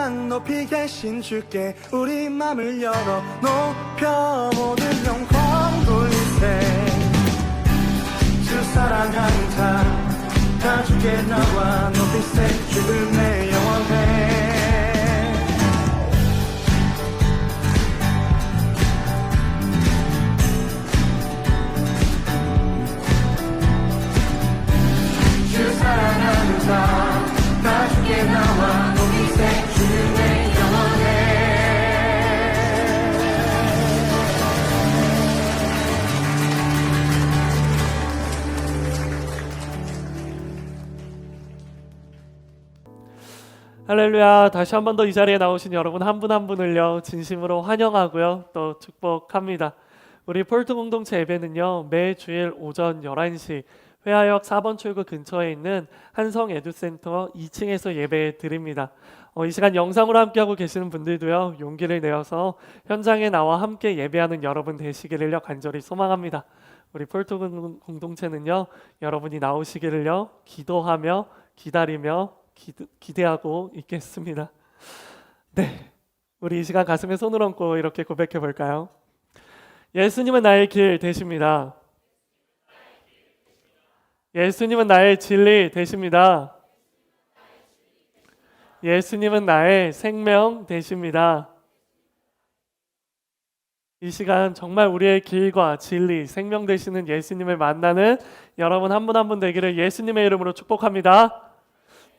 땅 높이 계신 주께 우리 맘을 열어 높여 모든 영광 돌리세. 주 사랑하는 다 주께 나와 높이세. 주를 내 영원해. 주 사랑하는 다 주께 나와 높이세. 주를 내 영원해. 할렐루야. 다시 한 번 더 이 자리에 나오신 여러분 한 분 한 분을요 진심으로 환영하고요 또 축복합니다. 우리 폴트 공동체 예배는요 매주일 오전 11시 회화역 4번 출구 근처에 있는 한성 에듀센터 2층에서 예배 드립니다. 이 시간 영상으로 함께하고 계시는 분들도요 용기를 내어서 현장에 나와 함께 예배하는 여러분 되시기를요 간절히 소망합니다. 우리 폴트 공동체는요 여러분이 나오시기를요 기도하며 기다리며 기대하고 있겠습니다. 네, 우리 이 시간 가슴에 손을 얹고 이렇게 고백해 볼까요? 예수님은 나의 길 되십니다. 예수님은 나의 진리 되십니다. 예수님은 나의 생명 되십니다. 이 시간 정말 우리의 길과 진리, 생명 되시는 예수님을 만나는 여러분 한 분 한 분 되기를 예수님의 이름으로 축복합니다.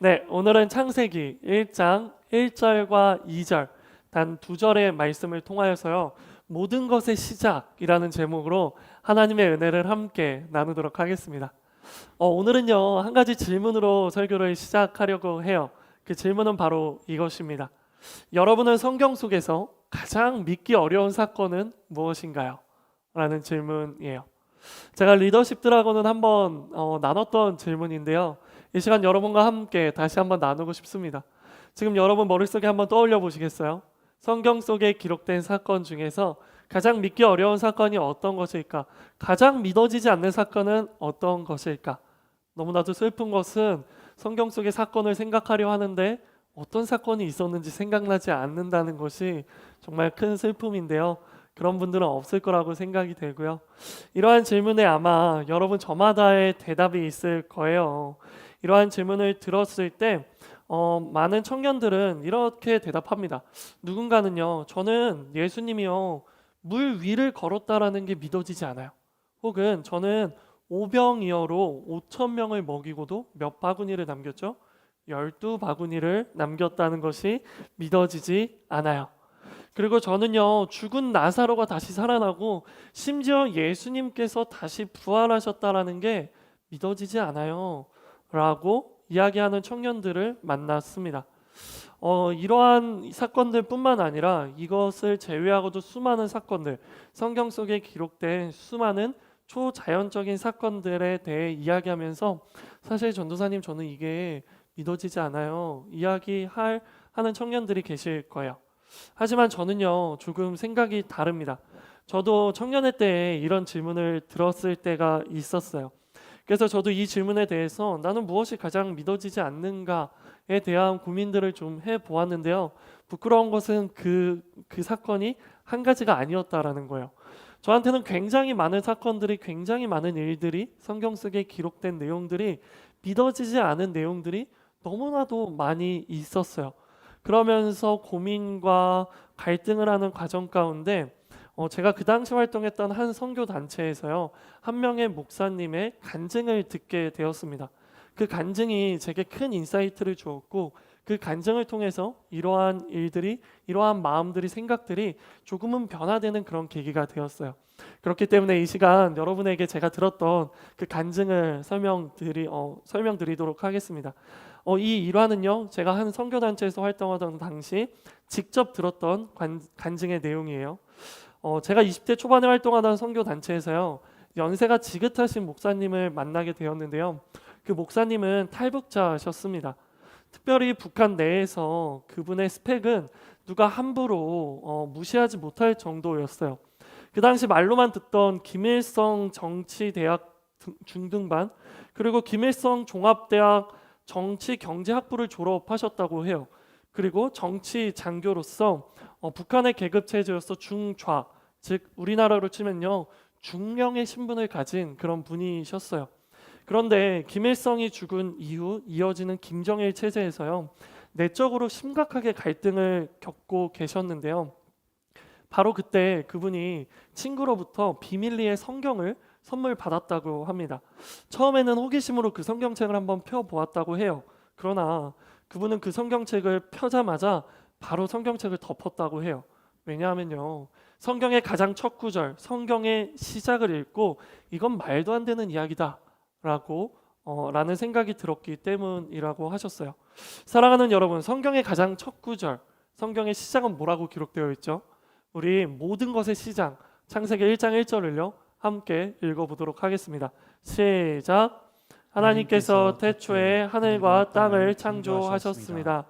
네, 오늘은 창세기 1장 1절과 2절 단 2절의 말씀을 통하여서요 모든 것의 시작이라는 제목으로 하나님의 은혜를 함께 나누도록 하겠습니다. 오늘은요 한 가지 질문으로 설교를 시작하려고 해요. 그 질문은 바로 이것입니다. 여러분은 성경 속에서 가장 믿기 어려운 사건은 무엇인가요? 라는 질문이에요. 제가 리더십 드라곤은 한번 나눴던 질문인데요. 이 시간 여러분과 함께 다시 한번 나누고 싶습니다. 지금 여러분 머릿속에 한번 떠올려 보시겠어요? 성경 속에 기록된 사건 중에서 가장 믿기 어려운 사건이 어떤 것일까? 가장 믿어지지 않는 사건은 어떤 것일까? 너무나도 슬픈 것은 성경 속의 사건을 생각하려 하는데 어떤 사건이 있었는지 생각나지 않는다는 것이 정말 큰 슬픔인데요. 그런 분들은 없을 거라고 생각이 되고요. 이러한 질문에 아마 여러분 저마다의 대답이 있을 거예요. 이러한 질문을 들었을 때 많은 청년들은 이렇게 대답합니다. 누군가는요, 저는 예수님이요 물 위를 걸었다라는 게 믿어지지 않아요. 혹은 저는 오병이어로 5,000명을 먹이고도 몇 바구니를 남겼죠? 12바구니를 남겼다는 것이 믿어지지 않아요. 그리고 저는요 죽은 나사로가 다시 살아나고 심지어 예수님께서 다시 부활하셨다라는 게 믿어지지 않아요 라고 이야기하는 청년들을 만났습니다. 이러한 사건들 뿐만 아니라 이것을 제외하고도 수많은 사건들, 성경 속에 기록된 수많은 초자연적인 사건들에 대해 이야기하면서 사실 전도사님 저는 이게 믿어지지 않아요 하는 청년들이 계실 거예요. 하지만 저는요 조금 생각이 다릅니다. 저도 청년회 때 이런 질문을 들었을 때가 있었어요. 그래서 저도 이 질문에 대해서 나는 무엇이 가장 믿어지지 않는가에 대한 고민들을 좀 해보았는데요. 부끄러운 것은 그 사건이 한 가지가 아니었다라는 거예요. 저한테는 굉장히 많은 사건들이, 굉장히 많은 일들이, 성경 속에 기록된 내용들이 믿어지지 않은 내용들이 너무나도 많이 있었어요. 그러면서 고민과 갈등을 하는 과정 가운데 제가 그 당시 활동했던 한 선교 단체에서요 한 명의 목사님의 간증을 듣게 되었습니다. 그 간증이 제게 큰 인사이트를 주었고 그 간증을 통해서 이러한 일들이, 이러한 마음들이, 생각들이 조금은 변화되는 그런 계기가 되었어요. 그렇기 때문에 이 시간 여러분에게 제가 들었던 그 간증을 설명드리도록 하겠습니다. 이 일화는요 제가 한 선교단체에서 활동하던 당시 직접 들었던 간증의 내용이에요. 제가 20대 초반에 활동하던 선교단체에서요 연세가 지긋하신 목사님을 만나게 되었는데요. 그 목사님은 탈북자셨습니다. 특별히 북한 내에서 그분의 스펙은 누가 함부로 무시하지 못할 정도였어요. 그 당시 말로만 듣던 김일성 정치대학 중등반 그리고 김일성 종합대학 정치경제학부를 졸업하셨다고 해요. 그리고 정치 장교로서 북한의 계급 체제로서 중좌, 즉 우리나라로 치면요 중령의 신분을 가진 그런 분이셨어요. 그런데 김일성이 죽은 이후 이어지는 김정일 체제에서요 내적으로 심각하게 갈등을 겪고 계셨는데요. 바로 그때 그분이 친구로부터 비밀리에 성경을 선물 받았다고 합니다. 처음에는 호기심으로 그 성경책을 한번 펴보았다고 해요. 그러나 그분은 그 성경책을 펴자마자 바로 성경책을 덮었다고 해요. 왜냐하면요 성경의 가장 첫 구절, 성경의 시작을 읽고 이건 말도 안 되는 이야기다 라는 생각이 들었기 때문이라고 하셨어요. 사랑하는 여러분, 성경의 가장 첫 구절, 성경의 시작은 뭐라고 기록되어 있죠? 우리 모든 것의 시작, 창세기 1장 1절을요 함께 읽어보도록 하겠습니다. 시작. 하나님께서 태초에 하늘과 땅을 창조하셨습니다.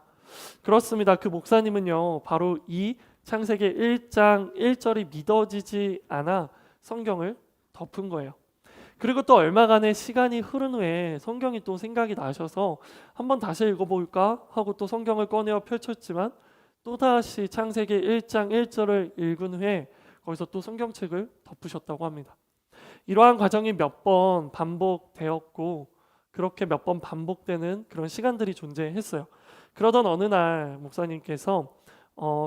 그렇습니다. 그 목사님은요 바로 이 창세기 1장 1절이 믿어지지 않아 성경을 덮은 거예요. 그리고 또 얼마간의 시간이 흐른 후에 성경이 또 생각이 나셔서 한번 다시 읽어볼까 하고 또 성경을 꺼내어 펼쳤지만 또다시 창세기 1장 1절을 읽은 후에 거기서 또 성경책을 덮으셨다고 합니다. 이러한 과정이 몇 번 반복되었고 그렇게 몇 번 반복되는 그런 시간들이 존재했어요. 그러던 어느 날 목사님께서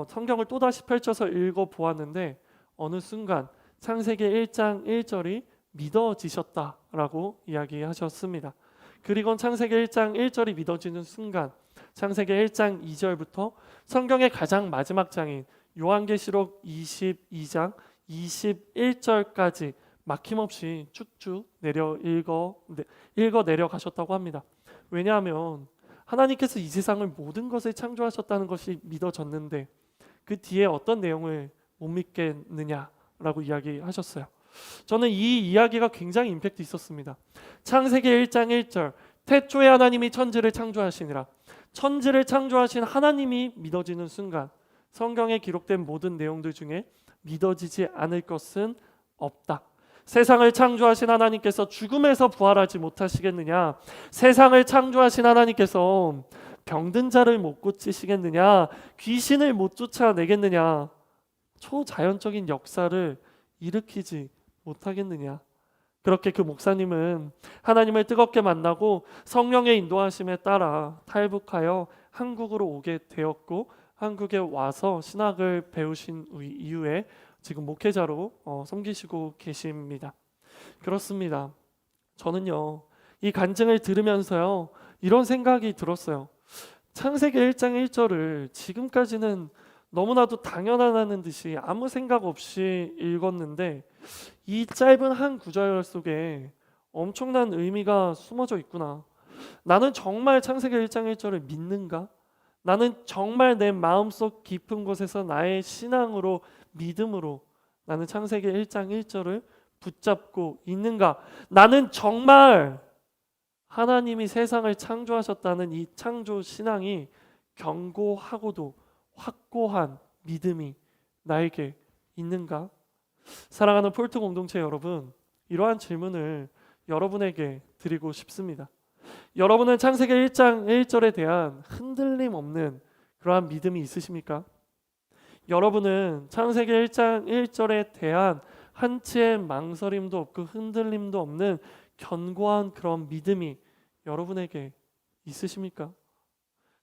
성경을 또다시 펼쳐서 읽어보았는데 어느 순간 창세기 1장 1절이 믿어지셨다라고 이야기하셨습니다. 그리고 창세기 1장 1절이 믿어지는 순간 창세기 1장 2절부터 성경의 가장 마지막 장인 요한계시록 22장 21절까지 막힘없이 쭉쭉 읽어 내려가셨다고 합니다. 왜냐하면 하나님께서 이 세상을 모든 것을 창조하셨다는 것이 믿어졌는데 그 뒤에 어떤 내용을 못 믿겠느냐라고 이야기하셨어요. 저는 이 이야기가 굉장히 임팩트 있었습니다. 창세기 1장 1절 태초에 하나님이 천지를 창조하시니라. 천지를 창조하신 하나님이 믿어지는 순간 성경에 기록된 모든 내용들 중에 믿어지지 않을 것은 없다. 세상을 창조하신 하나님께서 죽음에서 부활하지 못하시겠느냐? 세상을 창조하신 하나님께서 병든 자를 못 고치시겠느냐? 귀신을 못 쫓아내겠느냐? 초자연적인 역사를 일으키지 못하겠느냐? 그렇게 그 목사님은 하나님을 뜨겁게 만나고 성령의 인도하심에 따라 탈북하여 한국으로 오게 되었고 한국에 와서 신학을 배우신 이후에 지금 목회자로 섬기시고 계십니다. 그렇습니다. 저는요 이 간증을 들으면서요 이런 생각이 들었어요. 창세기 1장 1절을 지금까지는 너무나도 당연하다는 듯이 아무 생각 없이 읽었는데 이 짧은 한 구절 속에 엄청난 의미가 숨어져 있구나. 나는 정말 창세기 1장 1절을 믿는가? 나는 정말 내 마음속 깊은 곳에서 나의 신앙으로 믿음으로 나는 창세기 1장 1절을 붙잡고 있는가? 나는 정말 하나님이 세상을 창조하셨다는 이 창조 신앙이 견고하고도 확고한 믿음이 나에게 있는가? 사랑하는 폴트 공동체 여러분, 이러한 질문을 여러분에게 드리고 싶습니다. 여러분은 창세기 1장 1절에 대한 흔들림 없는 그러한 믿음이 있으십니까? 여러분은 창세기 1장 1절에 대한 한치의 망설임도 없고 흔들림도 없는 견고한 그런 믿음이 여러분에게 있으십니까?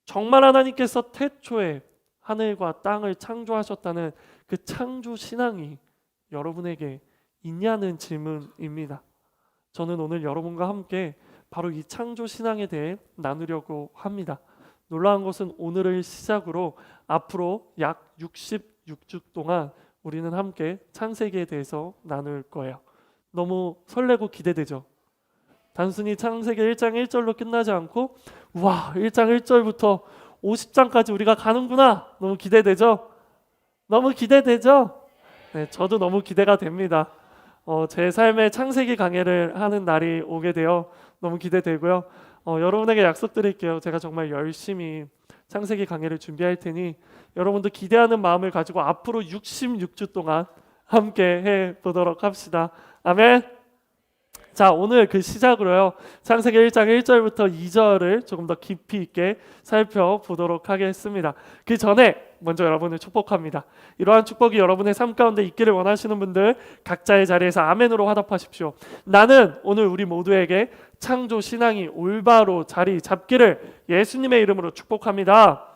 정말 하나님께서 태초에 하늘과 땅을 창조하셨다는 그 창조 신앙이 여러분에게 있냐는 질문입니다. 저는 오늘 여러분과 함께 바로 이 창조 신앙에 대해 나누려고 합니다. 놀라운 것은 오늘을 시작으로 앞으로 약 66주 동안 우리는 함께 창세기에 대해서 나눌 거예요. 너무 설레고 기대되죠? 단순히 창세기 1장 1절로 끝나지 않고 와 1장 1절부터 50장까지 우리가 가는구나. 너무 기대되죠? 너무 기대되죠? 네, 저도 너무 기대가 됩니다. 제 삶의 창세기 강해를 하는 날이 오게 되어 너무 기대되고요. 여러분에게 약속드릴게요. 제가 정말 열심히 창세기 강해를 준비할 테니 여러분도 기대하는 마음을 가지고 앞으로 66주 동안 함께 해보도록 합시다. 아멘. 자, 오늘 그 시작으로요. 창세기 1장 1절부터 2절을 조금 더 깊이 있게 살펴보도록 하겠습니다. 그 전에 먼저 여러분을 축복합니다. 이러한 축복이 여러분의 삶 가운데 있기를 원하시는 분들 각자의 자리에서 아멘으로 화답하십시오. 나는 오늘 우리 모두에게 창조 신앙이 올바로 자리 잡기를 예수님의 이름으로 축복합니다.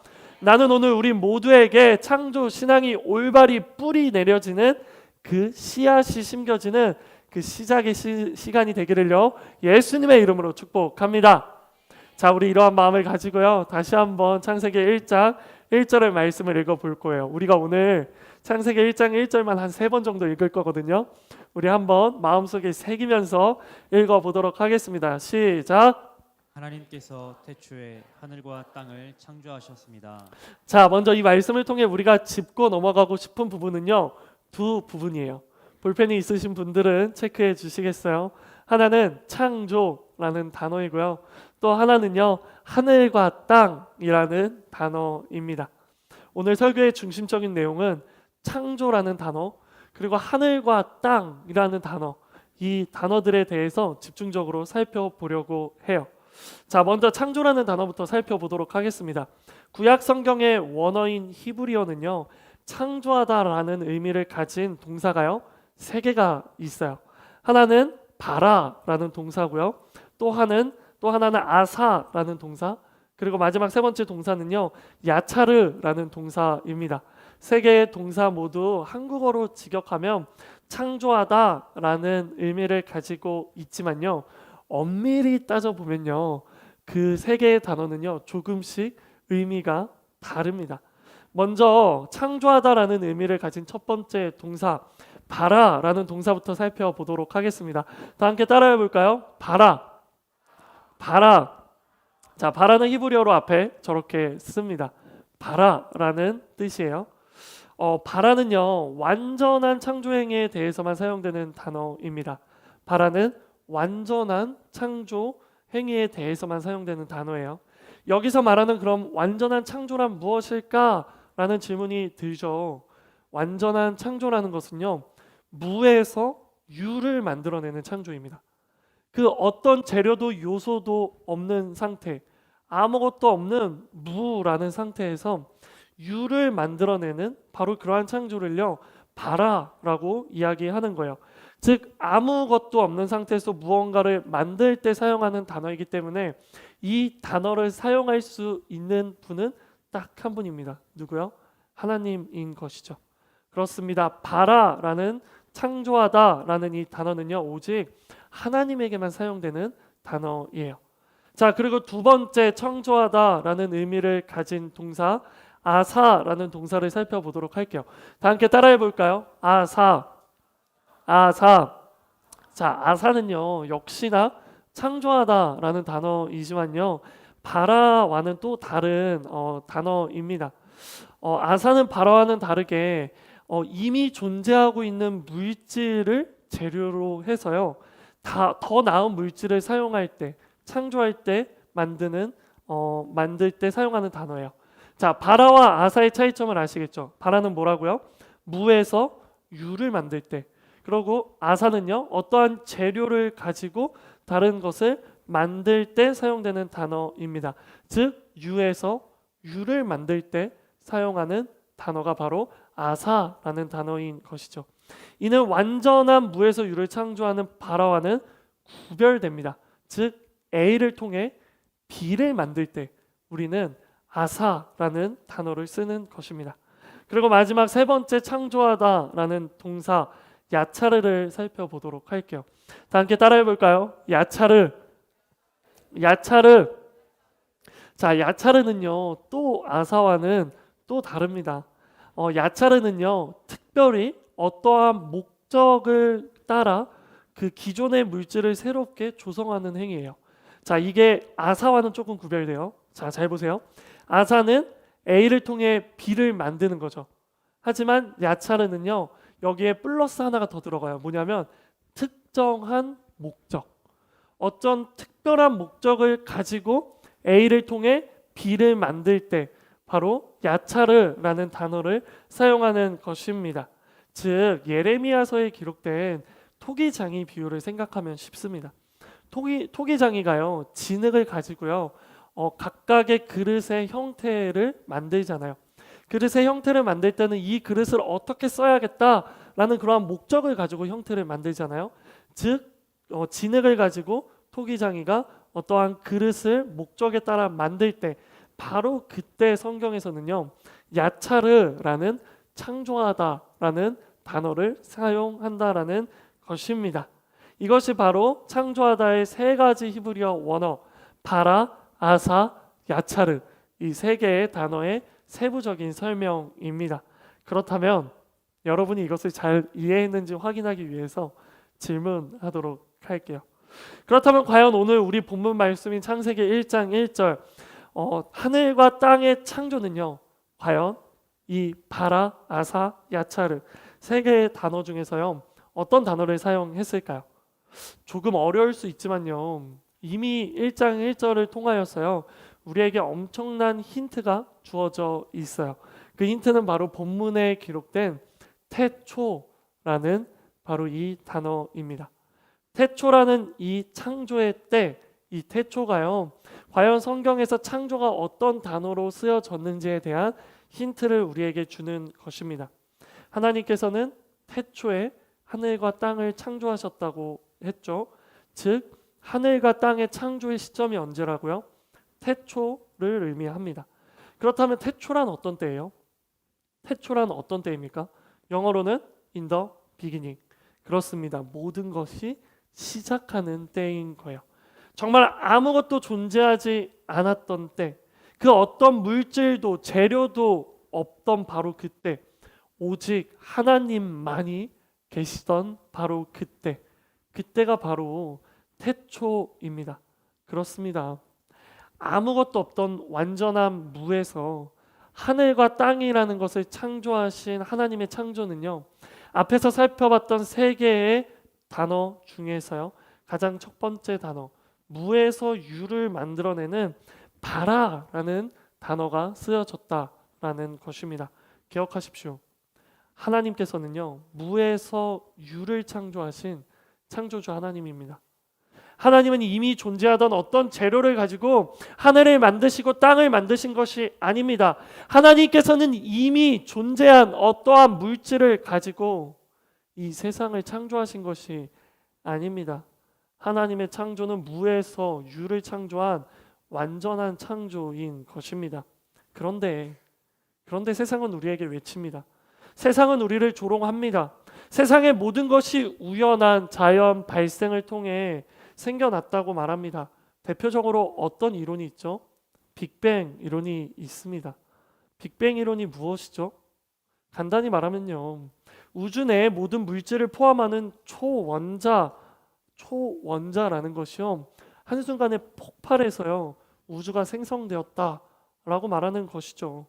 나는 오늘 우리 모두에게 창조 신앙이 올바리 뿌리 내려지는 그 씨앗이 심겨지는 그 시작의 시간이 되기를요 예수님의 이름으로 축복합니다. 자, 우리 이러한 마음을 가지고요 다시 한번 창세기 1장 1절의 말씀을 읽어볼 거예요. 우리가 오늘 창세기 1장 1절만 한 3번 정도 읽을 거거든요. 우리 한번 마음속에 새기면서 읽어보도록 하겠습니다. 시작. 하나님께서 태초에 하늘과 땅을 창조하셨습니다. 자, 먼저 이 말씀을 통해 우리가 짚고 넘어가고 싶은 부분은요 두 부분이에요. 볼펜이 있으신 분들은 체크해 주시겠어요? 하나는 창조라는 단어이고요. 또 하나는요 하늘과 땅이라는 단어입니다. 오늘 설교의 중심적인 내용은 창조라는 단어 그리고 하늘과 땅이라는 단어, 이 단어들에 대해서 집중적으로 살펴보려고 해요. 자, 먼저 창조라는 단어부터 살펴보도록 하겠습니다. 구약 성경의 원어인 히브리어는요 창조하다라는 의미를 가진 동사가요 3개가 있어요. 하나는 바라라는 동사고요. 또 하나는 아사라는 동사, 그리고 마지막 3번째 동사는요 야차르라는 동사입니다. 3개의 동사 모두 한국어로 직역하면 창조하다라는 의미를 가지고 있지만요 엄밀히 따져보면요 그 3개의 단어는요 조금씩 의미가 다릅니다. 먼저 창조하다라는 의미를 가진 첫 번째 동사 바라라는 동사부터 살펴보도록 하겠습니다. 다 함께 따라해 볼까요? 바라. 자, 바라는 히브리어로 앞에 저렇게 씁니다. 바라라는 뜻이에요. 바라는요 완전한 창조 행위에 대해서만 사용되는 단어입니다. 바라는 완전한 창조 행위에 대해서만 사용되는 단어예요. 여기서 말하는 그럼 완전한 창조란 무엇일까라는 질문이 들죠. 완전한 창조라는 것은요 무에서 유를 만들어내는 창조입니다. 그 어떤 재료도 요소도 없는 상태, 아무것도 없는 무라는 상태에서 유를 만들어내는 바로 그러한 창조를요 바라라고 이야기하는 거예요. 즉 아무것도 없는 상태에서 무언가를 만들 때 사용하는 단어이기 때문에 이 단어를 사용할 수 있는 분은 딱 한 분입니다. 누구요? 하나님인 것이죠. 그렇습니다. 바라라는 창조하다라는 이 단어는요 오직 하나님에게만 사용되는 단어예요. 자, 그리고 두 번째 창조하다라는 의미를 가진 동사 아사라는 동사를 살펴보도록 할게요. 다 함께 따라해 볼까요? 아사. 자, 아사는요 역시나 창조하다라는 단어이지만요 바라와는 또 다른 단어입니다. 아사는 바라와는 다르게 이미 존재하고 있는 물질을 재료로 해서요 더 나은 물질을 사용할 때, 창조할 때 만들 때 사용하는 단어예요. 자, 바라와 아사의 차이점을 아시겠죠? 바라는 뭐라고요? 무에서 유를 만들 때, 그리고 아사는요 어떠한 재료를 가지고 다른 것을 만들 때 사용되는 단어입니다. 즉 유에서 유를 만들 때 사용하는 단어가 바로 아사라는 단어인 것이죠. 이는 완전한 무에서 유를 창조하는 바라와는 구별됩니다. 즉 A를 통해 B를 만들 때 우리는 아사라는 단어를 쓰는 것입니다. 그리고 마지막 3번째 창조하다라는 동사 야차르를 살펴보도록 할게요. 다 함께 따라해 볼까요? 야차르. 자, 야차르는요 또 아사와는 또 다릅니다. 야차르는요 특별히 어떠한 목적을 따라 그 기존의 물질을 새롭게 조성하는 행위예요. 자, 이게 아사와는 조금 구별돼요. 자, 잘 보세요. 아사는 A를 통해 B를 만드는 거죠. 하지만 야차르는요 여기에 플러스 하나가 더 들어가요. 뭐냐면 특정한 목적, 어떤 특별한 목적을 가지고 A를 통해 B를 만들 때 바로 야차르라는 단어를 사용하는 것입니다. 즉 예레미야서에 기록된 토기장이 비유를 생각하면 쉽습니다. 토기장이가요 진흙을 가지고요 각각의 그릇의 형태를 만들잖아요. 그릇의 형태를 만들 때는 이 그릇을 어떻게 써야겠다라는 그러한 목적을 가지고 형태를 만들잖아요. 즉 진흙을 가지고 토기장이가 어떠한 그릇을 목적에 따라 만들 때 바로 그때 성경에서는요 야차르라는 창조하다라는 단어를 사용한다라는 것입니다. 이것이 바로 창조하다의 세 가지 히브리어 원어 바라, 아사, 야차르 이 세 개의 단어의 세부적인 설명입니다. 그렇다면 여러분이 이것을 잘 이해했는지 확인하기 위해서 질문하도록 할게요. 그렇다면 과연 오늘 우리 본문 말씀인 창세기 1장 1절 하늘과 땅의 창조는요 과연 이 바라, 아사, 야차르 세 개의 단어 중에서요 어떤 단어를 사용했을까요? 조금 어려울 수 있지만요 이미 1장 1절을 통하여서요 우리에게 엄청난 힌트가 주어져 있어요. 그 힌트는 바로 본문에 기록된 태초라는 바로 이 단어입니다. 태초라는 이 창조의 때, 이 태초가요 과연 성경에서 창조가 어떤 단어로 쓰여졌는지에 대한 힌트를 우리에게 주는 것입니다. 하나님께서는 태초에 하늘과 땅을 창조하셨다고 했죠. 즉 하늘과 땅의 창조의 시점이 언제라고요? 태초를 의미합니다. 그렇다면 태초란 어떤 때예요? 태초란 어떤 때입니까? 영어로는 in the beginning. 그렇습니다. 모든 것이 시작하는 때인 거예요. 정말 아무것도 존재하지 않았던 때, 그 어떤 물질도 재료도 없던 바로 그때, 오직 하나님만이 계시던 바로 그때, 그때가 바로 태초입니다. 그렇습니다. 아무것도 없던 완전한 무에서 하늘과 땅이라는 것을 창조하신 하나님의 창조는요 앞에서 살펴봤던 세 개의 단어 중에서요 가장 첫 번째 단어 무에서 유를 만들어내는 바라라는 단어가 쓰여졌다라는 것입니다. 기억하십시오. 하나님께서는요 무에서 유를 창조하신 창조주 하나님입니다. 하나님은 이미 존재하던 어떤 재료를 가지고 하늘을 만드시고 땅을 만드신 것이 아닙니다. 하나님께서는 이미 존재한 어떠한 물질을 가지고 이 세상을 창조하신 것이 아닙니다. 하나님의 창조는 무에서 유를 창조한 완전한 창조인 것입니다. 그런데 세상은 우리에게 외칩니다. 세상은 우리를 조롱합니다. 세상의 모든 것이 우연한 자연 발생을 통해 생겨났다고 말합니다. 대표적으로 어떤 이론이 있죠? 빅뱅 이론이 있습니다. 빅뱅 이론이 무엇이죠? 간단히 말하면요. 우주 내의 모든 물질을 포함하는 초원자라는 것이요. 한순간에 폭발해서요. 우주가 생성되었다라고 말하는 것이죠.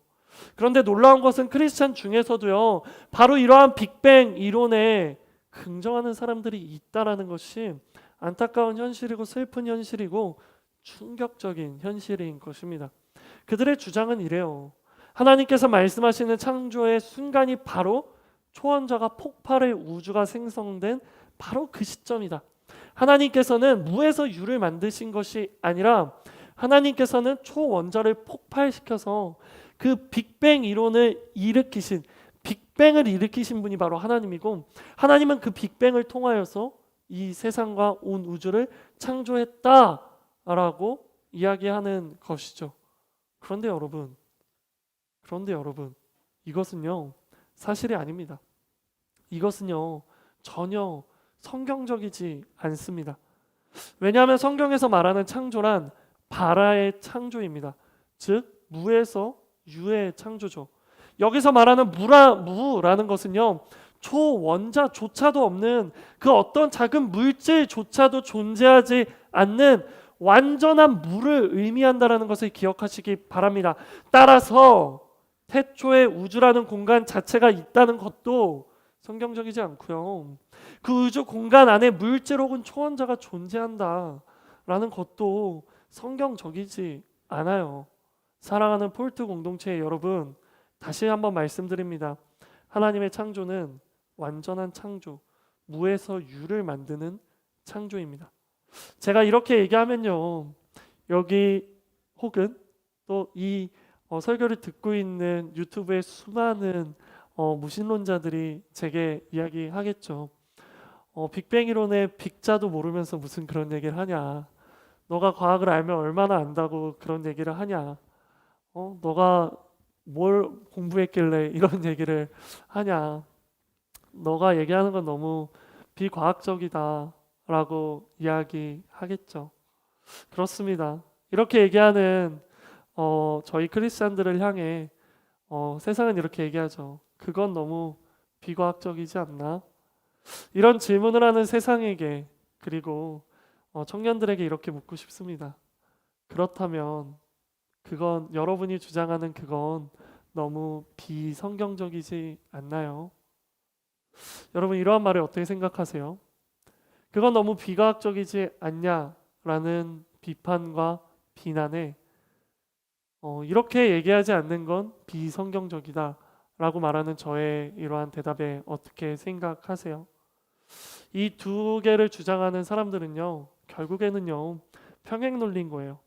그런데 놀라운 것은 크리스찬 중에서도요. 바로 이러한 빅뱅 이론에 긍정하는 사람들이 있다라는 것이 안타까운 현실이고 슬픈 현실이고 충격적인 현실인 것입니다. 그들의 주장은 이래요. 하나님께서 말씀하시는 창조의 순간이 바로 초원자가 폭발해 우주가 생성된 바로 그 시점이다. 하나님께서는 무에서 유를 만드신 것이 아니라 하나님께서는 초원자를 폭발시켜서 그 빅뱅 이론을 일으키신 빅뱅을 일으키신 분이 바로 하나님이고 하나님은 그 빅뱅을 통하여서 이 세상과 온 우주를 창조했다라고 이야기하는 것이죠. 그런데 여러분 이것은요 사실이 아닙니다. 이것은요 전혀 성경적이지 않습니다. 왜냐하면 성경에서 말하는 창조란 바라의 창조입니다. 즉 무에서 유의 창조죠. 여기서 말하는 무라는 것은요 초원자조차도 없는 그 어떤 작은 물질조차도 존재하지 않는 완전한 무를 의미한다라는 것을 기억하시기 바랍니다. 따라서 태초에 우주라는 공간 자체가 있다는 것도 성경적이지 않고요. 그 우주 공간 안에 물질 혹은 초원자가 존재한다라는 것도 성경적이지 않아요. 사랑하는 폴트 공동체의 여러분, 다시 한번 말씀드립니다. 하나님의 창조는 완전한 창조, 무에서 유를 만드는 창조입니다. 제가 이렇게 얘기하면요, 여기 혹은 또 이 설교를 듣고 있는 유튜브의 수많은 무신론자들이 제게 이야기하겠죠. 빅뱅 이론의 빅자도 모르면서 무슨 그런 얘기를 하냐. 너가 과학을 알면 얼마나 안다고 그런 얘기를 하냐. 너가 뭘 공부했길래 이런 얘기를 하냐. 너가 얘기하는 건 너무 비과학적이다 라고 이야기하겠죠. 그렇습니다. 이렇게 얘기하는 저희 크리스찬들을 향해 세상은 이렇게 얘기하죠. 그건 너무 비과학적이지 않나? 이런 질문을 하는 세상에게, 그리고 청년들에게 이렇게 묻고 싶습니다. 그렇다면 그건, 여러분이 주장하는 그건 너무 비성경적이지 않나요? 여러분, 이러한 말을 어떻게 생각하세요? 그건 너무 비과학적이지 않냐라는 비판과 비난에 이렇게 얘기하지 않는 건 비성경적이다 라고 말하는 저의 이러한 대답에 어떻게 생각하세요? 이 두 개를 주장하는 사람들은요, 결국에는요, 평행 논리인 거예요.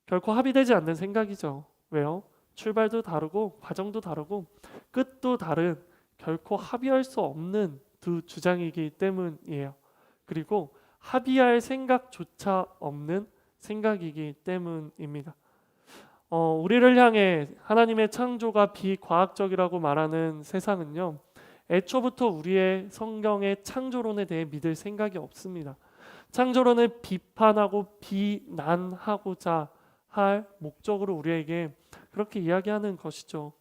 결코 합의되지 않는 생각이죠. 왜요? 출발도 다르고 과정도 다르고 끝도 다른, 결코 합의할 수 없는 두 주장이기 때문이에요. 그리고 합의할 생각조차 없는 생각이기 때문입니다. 우리를 향해 하나님의 창조가 비과학적이라고 말하는 세상은요, 애초부터 우리의 성경의 창조론에 대해 믿을 생각이 없습니다. 창조론을 비판하고 비난하고자 할 목적으로 우리에게 그렇게 이야기하는 것이죠.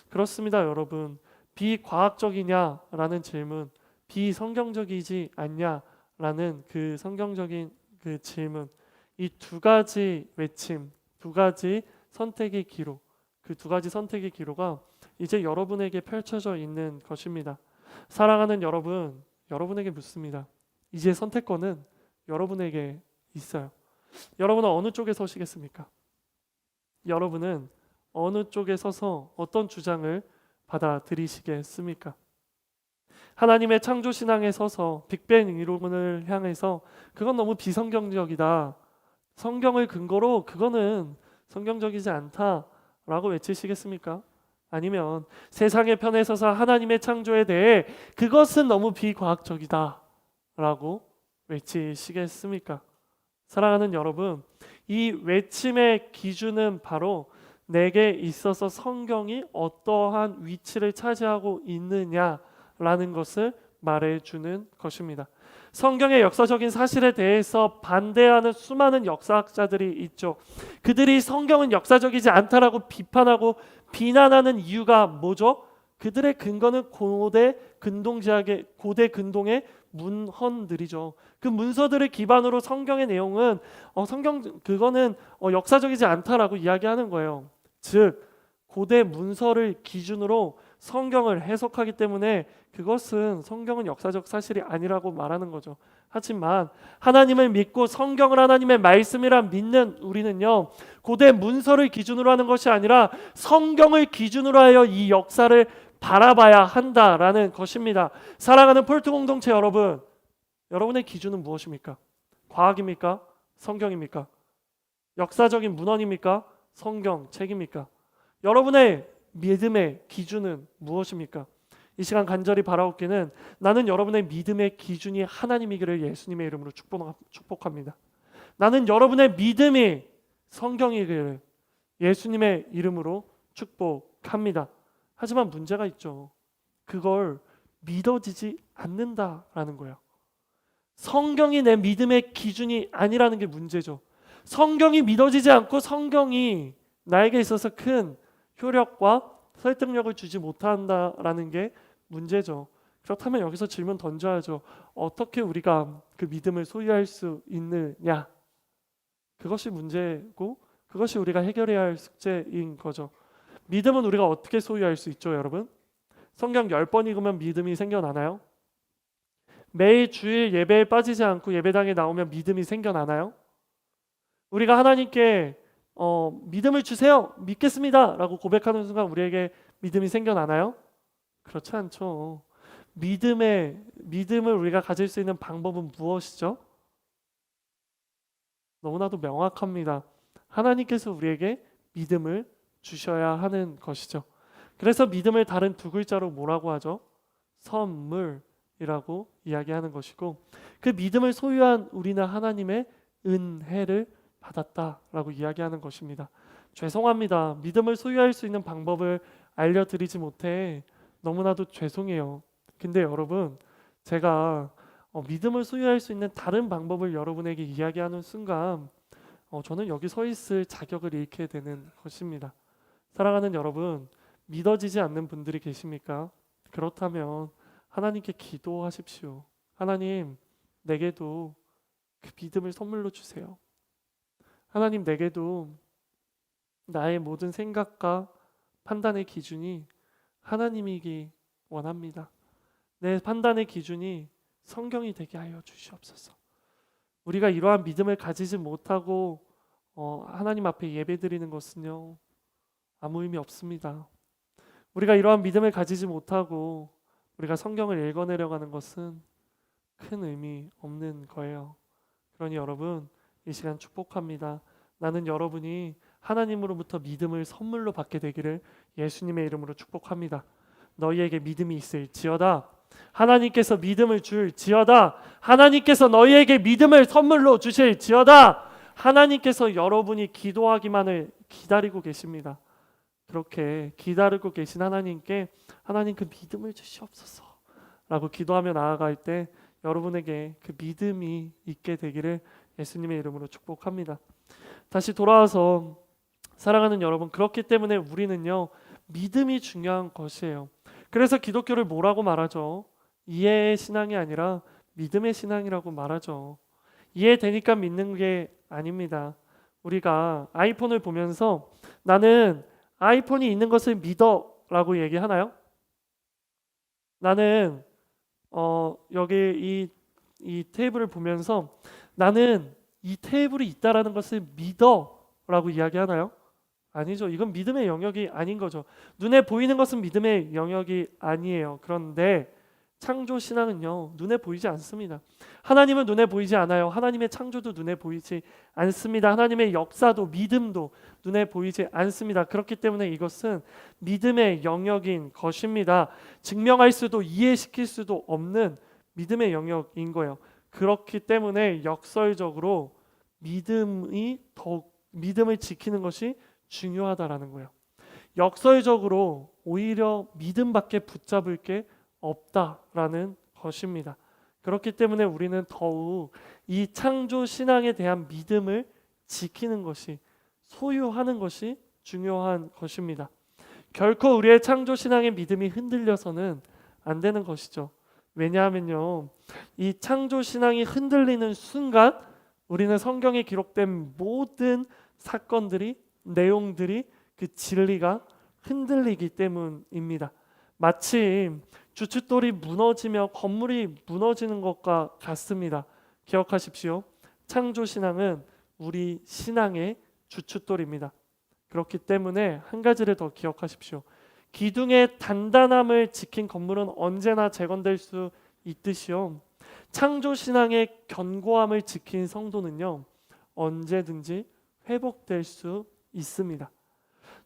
그렇습니다, 여러분. 비과학적이냐라는 질문, 비성경적이지 않냐라는 그 성경적인 그 질문, 이 두 가지 외침, 두 가지 선택의 기로, 그 두 가지 선택의 기로가 이제 여러분에게 펼쳐져 있는 것입니다. 사랑하는 여러분, 여러분에게 묻습니다. 이제 선택권은 여러분에게 있어요. 여러분은 어느 쪽에 서시겠습니까? 여러분은 어느 쪽에 서서 어떤 주장을 받아들이시겠습니까? 하나님의 창조 신앙에 서서 빅뱅 이론을 향해서 그건 너무 비성경적이다, 성경을 근거로 그거는 성경적이지 않다라고 외치시겠습니까? 아니면 세상의 편에 서서 하나님의 창조에 대해 그것은 너무 비과학적이다 라고 외치시겠습니까? 사랑하는 여러분, 이 외침의 기준은 바로 내게 있어서 성경이 어떠한 위치를 차지하고 있느냐라는 것을 말해주는 것입니다. 성경의 역사적인 사실에 대해서 반대하는 수많은 역사학자들이 있죠. 그들이 성경은 역사적이지 않다라고 비판하고 비난하는 이유가 뭐죠? 그들의 근거는 고대 근동의 문헌들이죠. 그 문서들을 기반으로 성경의 내용은 그거는 역사적이지 않다라고 이야기하는 거예요. 즉 고대 문서를 기준으로 성경을 해석하기 때문에 그것은 성경은 역사적 사실이 아니라고 말하는 거죠. 하지만 하나님을 믿고 성경을 하나님의 말씀이라 믿는 우리는요, 고대 문서를 기준으로 하는 것이 아니라 성경을 기준으로 하여 이 역사를 바라봐야 한다라는 것입니다. 사랑하는 폴트 공동체 여러분, 여러분의 기준은 무엇입니까? 과학입니까? 성경입니까? 역사적인 문헌입니까? 성경책입니까? 여러분의 믿음의 기준은 무엇입니까? 이 시간 간절히 바라옵기는 나는 여러분의 믿음의 기준이 하나님이기를 예수님의 이름으로 축복합니다. 나는 여러분의 믿음이 성경이기를 예수님의 이름으로 축복합니다. 하지만 문제가 있죠. 그걸 믿어지지 않는다라는 거예요. 성경이 내 믿음의 기준이 아니라는 게 문제죠. 성경이 믿어지지 않고 성경이 나에게 있어서 큰 효력과 설득력을 주지 못한다라는 게 문제죠. 그렇다면 여기서 질문 던져야죠. 어떻게 우리가 그 믿음을 소유할 수 있느냐? 그것이 문제고 그것이 우리가 해결해야 할 숙제인 거죠. 믿음은 우리가 어떻게 소유할 수 있죠, 여러분? 성경 10번 읽으면 믿음이 생겨나나요? 매일 주일 예배에 빠지지 않고 예배당에 나오면 믿음이 생겨나나요? 우리가 하나님께 믿음을 주세요, 믿겠습니다 라고 고백하는 순간 우리에게 믿음이 생겨나나요? 그렇지 않죠. 믿음을 우리가 가질 수 있는 방법은 무엇이죠? 너무나도 명확합니다. 하나님께서 우리에게 믿음을 주셔야 하는 것이죠. 그래서 믿음을 다른 두 글자로 뭐라고 하죠? 선물이라고 이야기하는 것이고, 그 믿음을 소유한 우리는 하나님의 은혜를 받았다라고 이야기하는 것입니다. 죄송합니다. 믿음을 소유할 수 있는 방법을 알려드리지 못해 너무나도 죄송해요. 근데 여러분, 제가 믿음을 소유할 수 있는 다른 방법을 여러분에게 이야기하는 순간 저는 여기 서 있을 자격을 잃게 되는 것입니다. 사랑하는 여러분, 믿어지지 않는 분들이 계십니까? 그렇다면 하나님께 기도하십시오. 하나님, 내게도 그 믿음을 선물로 주세요. 하나님, 내게도 나의 모든 생각과 판단의 기준이 하나님이기 원합니다. 내 판단의 기준이 성경이 되게 하여 주시옵소서. 우리가 이러한 믿음을 가지지 못하고 하나님 앞에 예배드리는 것은요, 아무 의미 없습니다. 우리가 이러한 믿음을 가지지 못하고 우리가 성경을 읽어내려고 하는 것은 큰 의미 없는 거예요. 그러니 여러분, 이 시간 축복합니다. 나는 여러분이 하나님으로부터 믿음을 선물로 받게 되기를 예수님의 이름으로 축복합니다. 너희에게 믿음이 있을지어다. 하나님께서 믿음을 줄지어다. 하나님께서 너희에게 믿음을 선물로 주실지어다. 하나님께서 여러분이 기도하기만을 기다리고 계십니다. 그렇게 기다리고 계신 하나님께 하나님 그 믿음을 주시옵소서 라고 기도하며 나아갈 때 여러분에게 그 믿음이 있게 되기를 예수님의 이름으로 축복합니다. 다시 돌아와서 사랑하는 여러분, 그렇기 때문에 우리는요, 믿음이 중요한 것이에요. 그래서 기독교를 뭐라고 말하죠? 이해의 신앙이 아니라 믿음의 신앙이라고 말하죠. 이해되니까 믿는 게 아닙니다. 우리가 아이폰을 보면서 나는 아이폰이 있는 것을 믿어 라고 얘기하나요? 나는 여기 이 테이블을 보면서 나는 이 테이블이 있다라는 것을 믿어 라고 이야기하나요? 아니죠. 이건 믿음의 영역이 아닌 거죠. 눈에 보이는 것은 믿음의 영역이 아니에요. 그런데 창조 신앙은요, 눈에 보이지 않습니다. 하나님은 눈에 보이지 않아요. 하나님의 창조도 눈에 보이지 않습니다. 하나님의 역사도 믿음도 눈에 보이지 않습니다. 그렇기 때문에 이것은 믿음의 영역인 것입니다. 증명할 수도 이해시킬 수도 없는 믿음의 영역인 거예요. 그렇기 때문에 역설적으로 믿음을 지키는 것이 중요하다라는 거예요. 역설적으로 오히려 믿음밖에 붙잡을 게 없다라는 것입니다. 그렇기 때문에 우리는 더욱 이 창조 신앙에 대한 믿음을 지키는 것이, 소유하는 것이 중요한 것입니다. 결코 우리의 창조 신앙의 믿음이 흔들려서는 안 되는 것이죠. 왜냐하면요, 이 창조 신앙이 흔들리는 순간 우리는 성경에 기록된 모든 사건들이, 내용들이, 그 진리가 흔들리기 때문입니다. 마치 주춧돌이 무너지며 건물이 무너지는 것과 같습니다. 기억하십시오. 창조 신앙은 우리 신앙의 주춧돌입니다. 그렇기 때문에 한 가지를 더 기억하십시오. 기둥의 단단함을 지킨 건물은 언제나 재건될 수 있듯이요, 창조 신앙의 견고함을 지킨 성도는요, 언제든지 회복될 수 있습니다.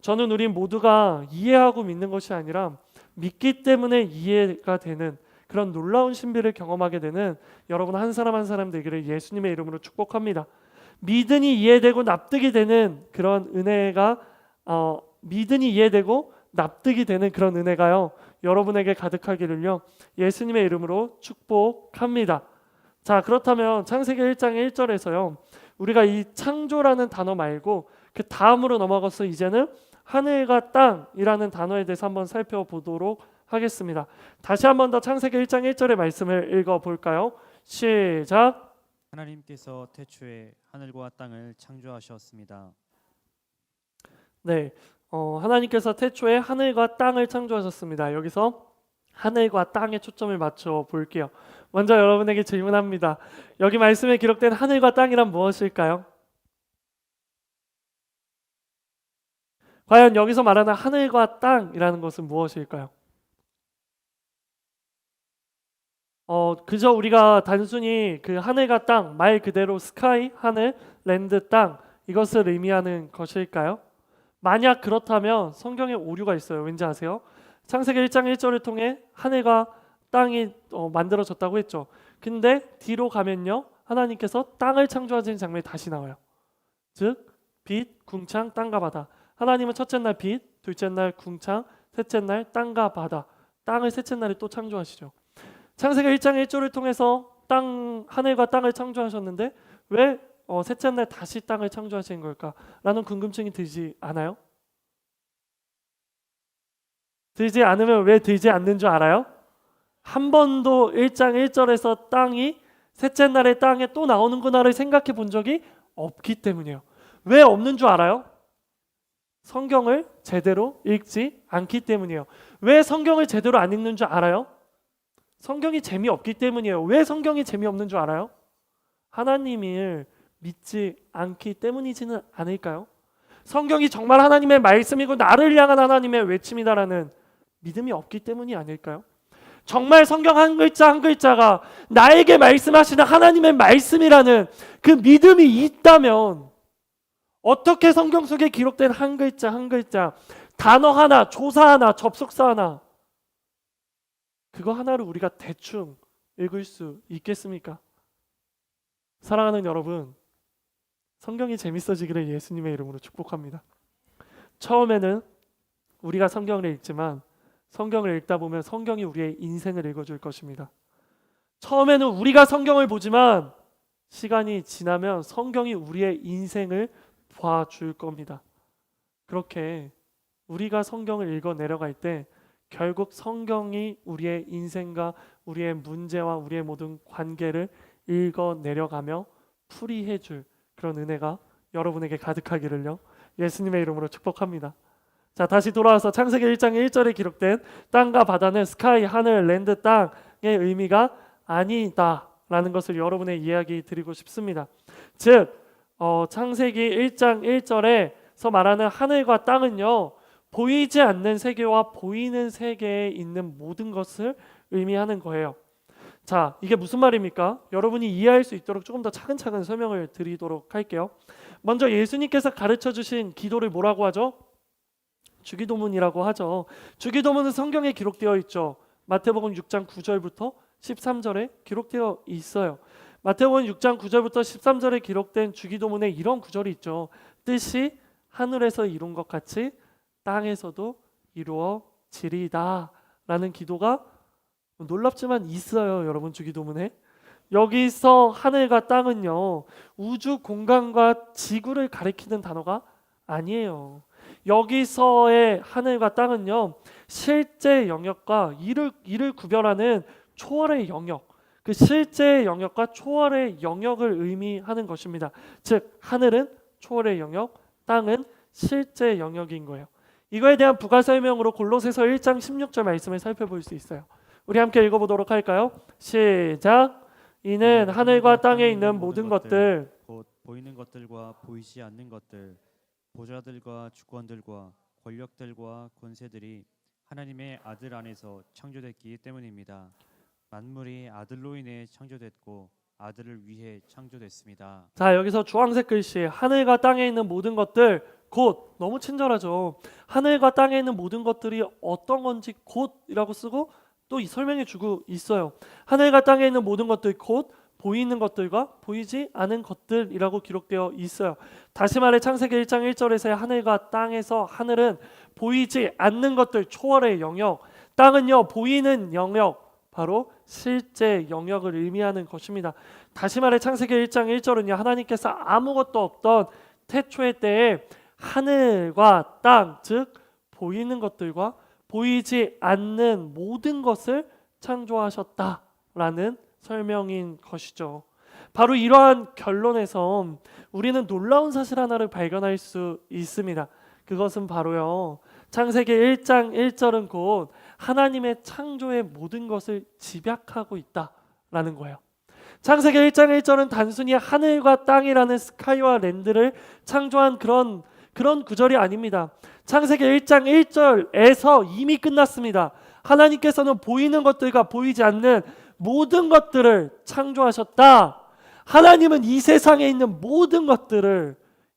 저는 우리 모두가 이해하고 믿는 것이 아니라 믿기 때문에 이해가 되는 그런 놀라운 신비를 경험하게 되는 여러분 한 사람 한 사람 되기를 예수님의 이름으로 축복합니다. 믿음이 이해되고 납득이 되는 그런 은혜가 믿음이 이해되고 납득이 되는 그런 은혜가요, 여러분에게 가득하기를요 예수님의 이름으로 축복합니다. 자, 그렇다면 창세기 1장 1절에서요 우리가 이 창조라는 단어 말고 그 다음으로 넘어가서 이제는 하늘과 땅이라는 단어에 대해서 한번 살펴보도록 하겠습니다. 다시 한번 더 창세기 1장 1절의 말씀을 읽어볼까요? 시작. 하나님께서 태초에 하늘과 땅을 창조하셨습니다. 네, 하나님께서 태초에 하늘과 땅을 창조하셨습니다. 여기서 하늘과 땅에 초점을 맞춰 볼게요. 먼저 여러분에게 질문합니다. 여기 말씀에 기록된 하늘과 땅이란 무엇일까요? 과연 여기서 말하는 하늘과 땅이라는 것은 무엇일까요? 그저 우리가 단순히 그 하늘과 땅, 말 그대로 스카이, 하늘, 랜드, 땅 이것을 의미하는 것일까요? 만약 그렇다면 성경에 오류가 있어요. 왠지 아세요? 창세기 1장 1절을 통해 하늘과 땅이 만들어졌다고 했죠. 근데 뒤로 가면요, 하나님께서 땅을 창조하신 장면이 다시 나와요. 즉 빛, 궁창, 땅과 바다. 하나님은 첫째 날 빛, 둘째 날 궁창, 셋째 날 땅과 바다. 땅을 셋째 날에 또 창조하시죠. 창세기 1장 1절을 통해서 하늘과 땅을 창조하셨는데 왜 셋째 날 다시 땅을 창조하신 걸까라는 궁금증이 들지 않아요? 들지 않으면 왜 들지 않는 줄 알아요? 한 번도 1장 1절에서 땅이 셋째 날에 땅에 또 나오는구나를 생각해 본 적이 없기 때문이에요. 왜 없는 줄 알아요? 성경을 제대로 읽지 않기 때문이에요. 왜 성경을 제대로 안 읽는 줄 알아요? 성경이 재미없기 때문이에요. 왜 성경이 재미없는 줄 알아요? 하나님을 믿지 않기 때문이지는 않을까요? 성경이 정말 하나님의 말씀이고 나를 향한 하나님의 외침이다라는 믿음이 없기 때문이 아닐까요? 정말 성경 한 글자 한 글자가 나에게 말씀하시는 하나님의 말씀이라는 그 믿음이 있다면 어떻게 성경 속에 기록된 한 글자 한 글자, 단어 하나, 조사 하나, 접속사 하나, 그거 하나를 우리가 대충 읽을 수 있겠습니까? 사랑하는 여러분, 성경이 재밌어지기를 예수님의 이름으로 축복합니다. 처음에는 우리가 성경을 읽지만 성경을 읽다 보면 성경이 우리의 인생을 읽어줄 것입니다. 처음에는 우리가 성경을 보지만 시간이 지나면 성경이 우리의 인생을 봐줄 겁니다. 그렇게 우리가 성경을 읽어 내려갈 때 결국 성경이 우리의 인생과 우리의 문제와 우리의 모든 관계를 읽어 내려가며 풀이해줄 그런 은혜가 여러분에게 가득하기를요, 예수님의 이름으로 축복합니다. 자, 다시 돌아와서 창세기 1장 1절에 기록된 땅과 바다는 스카이, 하늘, 랜드, 땅의 의미가 아니다라는 것을 여러분의 이야기 드리고 싶습니다. 즉 창세기 1장 1절에서 말하는 하늘과 땅은요, 보이지 않는 세계와 보이는 세계에 있는 모든 것을 의미하는 거예요. 자, 이게 무슨 말입니까? 여러분이 이해할 수 있도록 조금 더 차근차근 설명을 드리도록 할게요. 먼저 예수님께서 가르쳐 주신 기도를 뭐라고 하죠? 주기도문이라고 하죠. 주기도문은 성경에 기록되어 있죠. 마태복음 6장 9절부터 13절에 기록되어 있어요. 마태복음 6장 9절부터 13절에 기록된 주기도문에 이런 구절이 있죠. 뜻이 하늘에서 이룬 것 같이 땅에서도 이루어지리다 라는 기도가 놀랍지만 있어요. 여러분, 주기도문에 여기서 하늘과 땅은요, 우주 공간과 지구를 가리키는 단어가 아니에요. 여기서의 하늘과 땅은요, 실제 영역과 이를 구별하는 초월의 영역, 그 실제 영역과 초월의 영역을 의미하는 것입니다. 즉 하늘은 초월의 영역, 땅은 실제 영역인 거예요. 이거에 대한 부가 설명으로 골로새서 1장 16절 말씀을 살펴볼 수 있어요. 우리 함께 읽어보도록 할까요? 시작. 이는 하늘과 땅에 있는 모든 것들, 곧 보이는 것들과 보이지 않는 것들, 보좌들과 주권들과 권력들과 권세들이 하나님의 아들 안에서 창조됐기 때문입니다. 만물이 아들로 인해 창조됐고 아들을 위해 창조됐습니다. 자, 여기서 주황색 글씨 하늘과 땅에 있는 모든 것들, 곧, 너무 친절하죠. 하늘과 땅에 있는 모든 것들이 어떤 건지 곧이라고 쓰고 또 이 설명해 주고 있어요. 하늘과 땅에 있는 모든 것들, 곧 보이는 것들과 보이지 않은 것들이라고 기록되어 있어요. 다시 말해 창세기 1장 1절에서의 하늘과 땅에서 하늘은 보이지 않는 것들, 초월의 영역, 땅은요 보이는 영역, 바로 실제 영역을 의미하는 것입니다. 다시 말해 창세기 1장 1절은요, 하나님께서 아무것도 없던 태초의 때에 하늘과 땅, 즉 보이는 것들과 보이지 않는 모든 것을 창조하셨다라는 설명인 것이죠. 바로 이러한 결론에서 우리는 놀라운 사실 하나를 발견할 수 있습니다. 그것은 바로요, 창세기 1장 1절은 곧 하나님의 창조의 모든 것을 집약하고 있다라는 거예요. 창세기 1장 1절은 단순히 하늘과 땅이라는 스카이와 랜드를 창조한 그런 구절이 아닙니다. 창세기 1장 1절에서 이미 끝났습니다. 하나님께서는 보이는 것들과 보이지 않는 모든 것들을 창조하셨다. 하나님은 이 세상에 있는 모든 것들을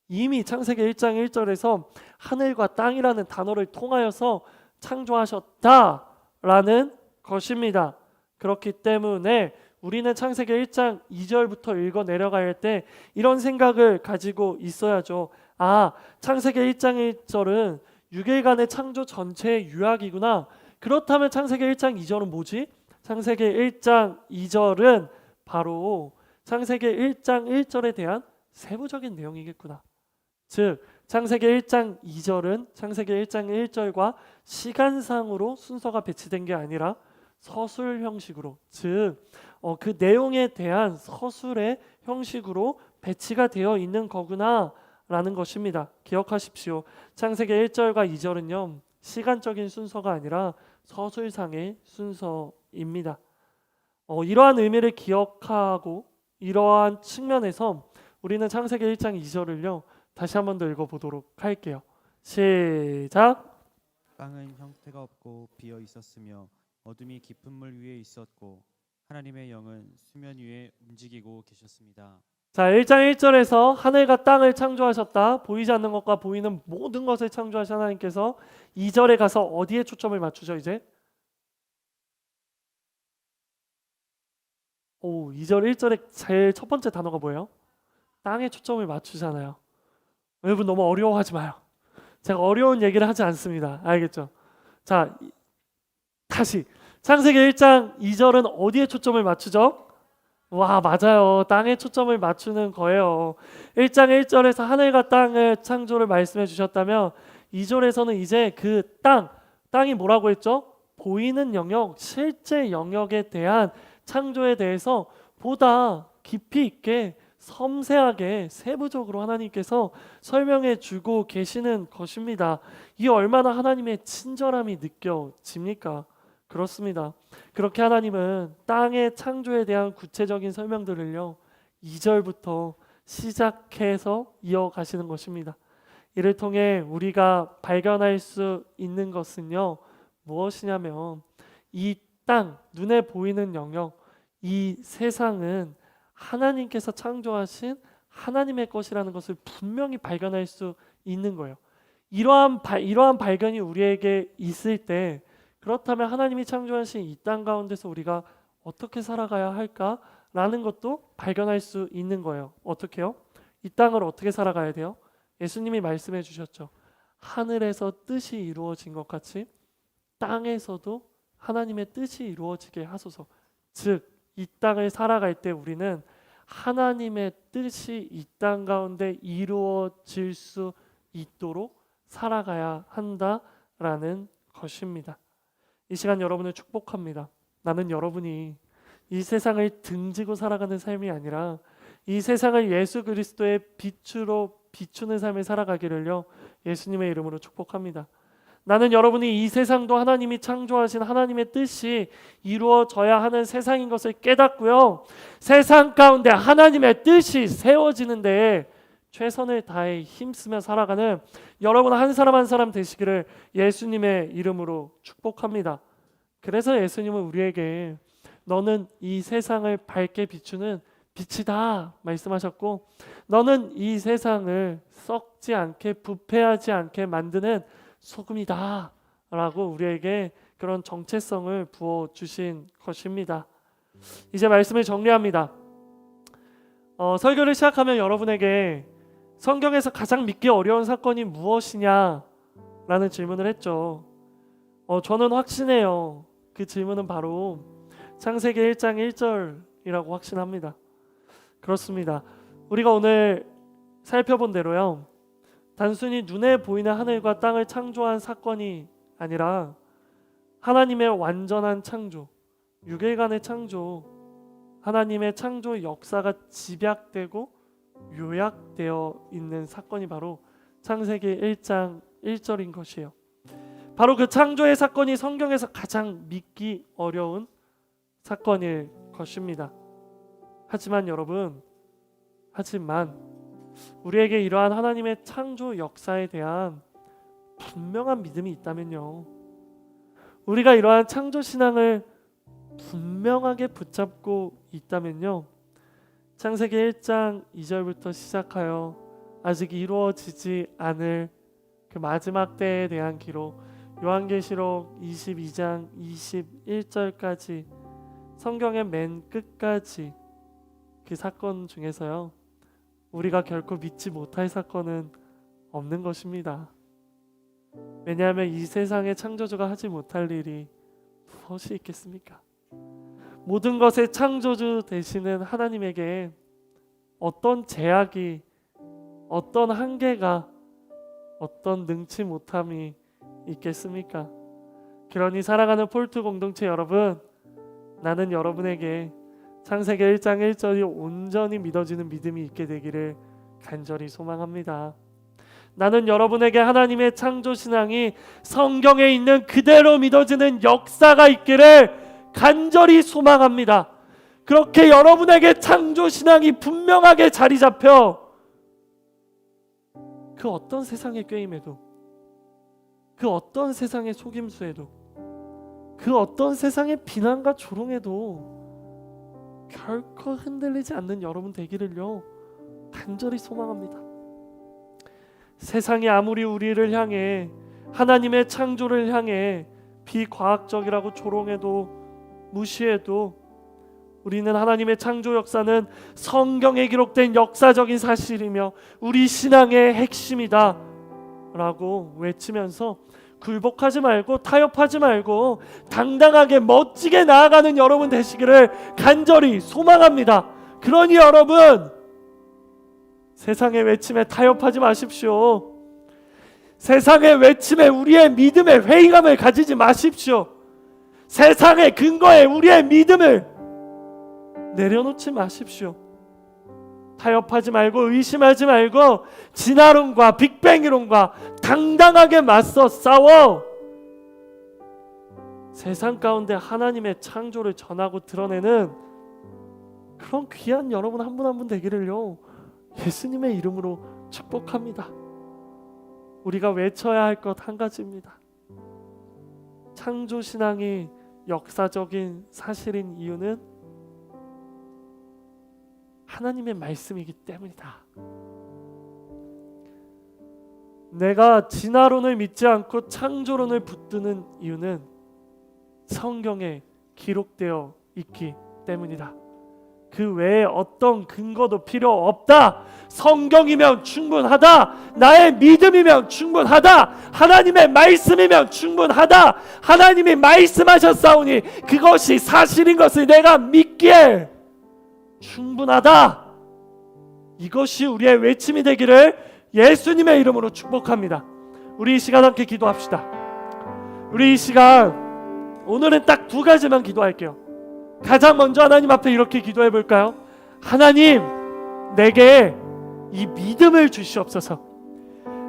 이미 창세기 1장 1절에서 하늘과 땅이라는 단어를 통하여서 창조하셨다라는 것입니다. 그렇기 때문에 우리는 창세기 1장 2절부터 읽어 내려갈 때 이런 생각을 가지고 있어야죠. 아, 창세기 1장 1절은 6일간의 창조 전체의 요약이구나. 그렇다면 창세기 1장 2절은 뭐지? 창세기 1장 2절은 바로 창세기 1장 1절에 대한 세부적인 내용이겠구나. 즉 창세기 1장 2절은 창세기 1장 1절과 시간상으로 순서가 배치된 게 아니라 서술 형식으로, 즉 그 내용에 대한 서술의 형식으로 배치가 되어 있는 거구나 라는 것입니다. 기억하십시오. 창세기 1절과 2절은요 시간적인 순서가 아니라 서술상의 순서입니다. 이러한 의미를 기억하고 이러한 측면에서 우리는 창세기 1장 2절을요 다시 한 번 더 읽어보도록 할게요. 시작. 땅은 형태가 없고 비어 있었으며 어둠이 깊은 물 위에 있었고 하나님의 영은 수면 위에 움직이고 계셨습니다. 자, 1장 1절에서 하늘과 땅을 창조하셨다. 보이지 않는 것과 보이는 모든 것을 창조하신 하나님께서 2절에 가서 어디에 초점을 맞추죠 이제? 2절 1절에 제일 첫 번째 단어가 뭐예요? 땅에 초점을 맞추잖아요. 여러분 너무 어려워하지 마요. 제가 어려운 얘기를 하지 않습니다. 알겠죠? 자, 다시 창세기 1장 2절은 어디에 초점을 맞추죠? 와, 맞아요. 땅에 초점을 맞추는 거예요. 1장 1절에서 하늘과 땅을 창조를 말씀해 주셨다면 2절에서는 이제 그 땅이 뭐라고 했죠? 보이는 영역, 실제 영역에 대한 창조에 대해서 보다 깊이 있게 섬세하게 세부적으로 하나님께서 설명해 주고 계시는 것입니다. 이 얼마나 하나님의 친절함이 느껴집니까? 그렇습니다. 그렇게 하나님은 땅의 창조에 대한 구체적인 설명들을요 2절부터 시작해서 이어가시는 것입니다. 이를 통해 우리가 발견할 수 있는 것은요 무엇이냐면 이 땅, 눈에 보이는 영역, 이 세상은 하나님께서 창조하신 하나님의 것이라는 것을 분명히 발견할 수 있는 거예요. 이러한 발견이 우리에게 있을 때 그렇다면 하나님이 창조하신 이 땅 가운데서 우리가 어떻게 살아가야 할까라는 것도 발견할 수 있는 거예요. 어떻게요? 이 땅을 어떻게 살아가야 돼요? 예수님이 말씀해 주셨죠. 하늘에서 뜻이 이루어진 것 같이 땅에서도 하나님의 뜻이 이루어지게 하소서. 즉 이 땅을 살아갈 때 우리는 하나님의 뜻이 이 땅 가운데 이루어질 수 있도록 살아가야 한다라는 것입니다. 이 시간 여러분을 축복합니다. 나는 여러분이 이 세상을 등지고 살아가는 삶이 아니라 이 세상을 예수 그리스도의 빛으로 비추는 삶을 살아가기를요 예수님의 이름으로 축복합니다. 나는 여러분이 이 세상도 하나님이 창조하신 하나님의 뜻이 이루어져야 하는 세상인 것을 깨닫고요 세상 가운데 하나님의 뜻이 세워지는데 최선을 다해 힘쓰며 살아가는 여러분 한 사람 한 사람 되시기를 예수님의 이름으로 축복합니다. 그래서 예수님은 우리에게 너는 이 세상을 밝게 비추는 빛이다 말씀하셨고 너는 이 세상을 썩지 않게 부패하지 않게 만드는 소금이다 라고 우리에게 그런 정체성을 부어주신 것입니다. 이제 말씀을 정리합니다. 설교를 시작하면 여러분에게 성경에서 가장 믿기 어려운 사건이 무엇이냐 라는 질문을 했죠. 저는 확신해요. 그 질문은 바로 창세기 1장 1절이라고 확신합니다. 그렇습니다. 우리가 오늘 살펴본 대로요 단순히 눈에 보이는 하늘과 땅을 창조한 사건이 아니라 하나님의 완전한 창조, 6일간의 창조, 하나님의 창조 역사가 집약되고 요약되어 있는 사건이 바로 창세기 1장 1절인 것이에요. 바로 그 창조의 사건이 성경에서 가장 믿기 어려운 사건일 것입니다. 하지만 여러분, 우리에게 이러한 하나님의 창조 역사에 대한 분명한 믿음이 있다면요 우리가 이러한 창조 신앙을 분명하게 붙잡고 있다면요, 창세기 1장 2절부터 시작하여 아직 이루어지지 않을 그 마지막 때에 대한 기록, 요한계시록 22장 21절까지 성경의 맨 끝까지 그 사건 중에서요, 우리가 결코 믿지 못할 사건은 없는 것입니다. 왜냐하면 이 세상의 창조주가 하지 못할 일이 무엇이 있겠습니까? 모든 것의 창조주 되시는 하나님에게 어떤 제약이, 어떤 한계가, 어떤 능치 못함이 있겠습니까? 그러니 사랑하는 폴트 공동체 여러분, 나는 여러분에게 창세기 1장 1절이 온전히 믿어지는 믿음이 있게 되기를 간절히 소망합니다. 나는 여러분에게 하나님의 창조신앙이 성경에 있는 그대로 믿어지는 역사가 있기를 간절히 소망합니다. 그렇게 여러분에게 창조신앙이 분명하게 자리 잡혀 그 어떤 세상의 꾀임에도, 그 어떤 세상의 속임수에도, 그 어떤 세상의 비난과 조롱에도 결코 흔들리지 않는 여러분 되기를요 간절히 소망합니다. 세상이 아무리 우리를 향해, 하나님의 창조를 향해 비과학적이라고 조롱해도 무시해도 우리는 하나님의 창조 역사는 성경에 기록된 역사적인 사실이며 우리 신앙의 핵심이다 라고 외치면서 굴복하지 말고 타협하지 말고 당당하게 멋지게 나아가는 여러분 되시기를 간절히 소망합니다. 그러니 여러분, 세상의 외침에 타협하지 마십시오. 세상의 외침에 우리의 믿음의 회의감을 가지지 마십시오. 세상의 근거에 우리의 믿음을 내려놓지 마십시오. 타협하지 말고 의심하지 말고 진화론과 빅뱅 이론과 당당하게 맞서 싸워 세상 가운데 하나님의 창조를 전하고 드러내는 그런 귀한 여러분 한 분 한 분 되기를요 예수님의 이름으로 축복합니다. 우리가 외쳐야 할 것 한 가지입니다. 창조신앙이 역사적인 사실인 이유는 하나님의 말씀이기 때문이다. 내가 진화론을 믿지 않고 창조론을 붙드는 이유는 성경에 기록되어 있기 때문이다. 그 외에 어떤 근거도 필요 없다. 성경이면 충분하다. 나의 믿음이면 충분하다. 하나님의 말씀이면 충분하다. 하나님이 말씀하셨사오니 그것이 사실인 것을 내가 믿기에 충분하다. 이것이 우리의 외침이 되기를 예수님의 이름으로 축복합니다. 우리 이 시간 함께 기도합시다. 우리 이 시간 오늘은 딱 두 가지만 기도할게요. 가장 먼저 하나님 앞에 이렇게 기도해 볼까요? 하나님, 내게 이 믿음을 주시옵소서.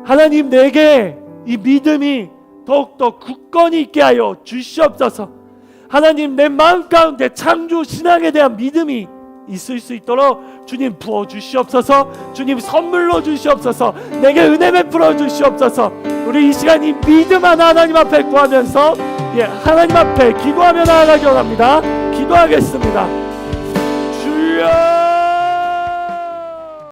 하나님, 내게 이 믿음이 더욱더 굳건히 있게 하여 주시옵소서. 하나님, 내 마음 가운데 창조 신앙에 대한 믿음이 있을 수 있도록 주님 부어 주시옵소서. 주님 선물로 주시옵소서. 내게 은혜 베풀어 주시옵소서. 우리 이 시간 이 믿음 하나 하나님 앞에 구하면서 하나님 앞에 기도하며 나아가기 원합니다. 기도하겠습니다. 주여,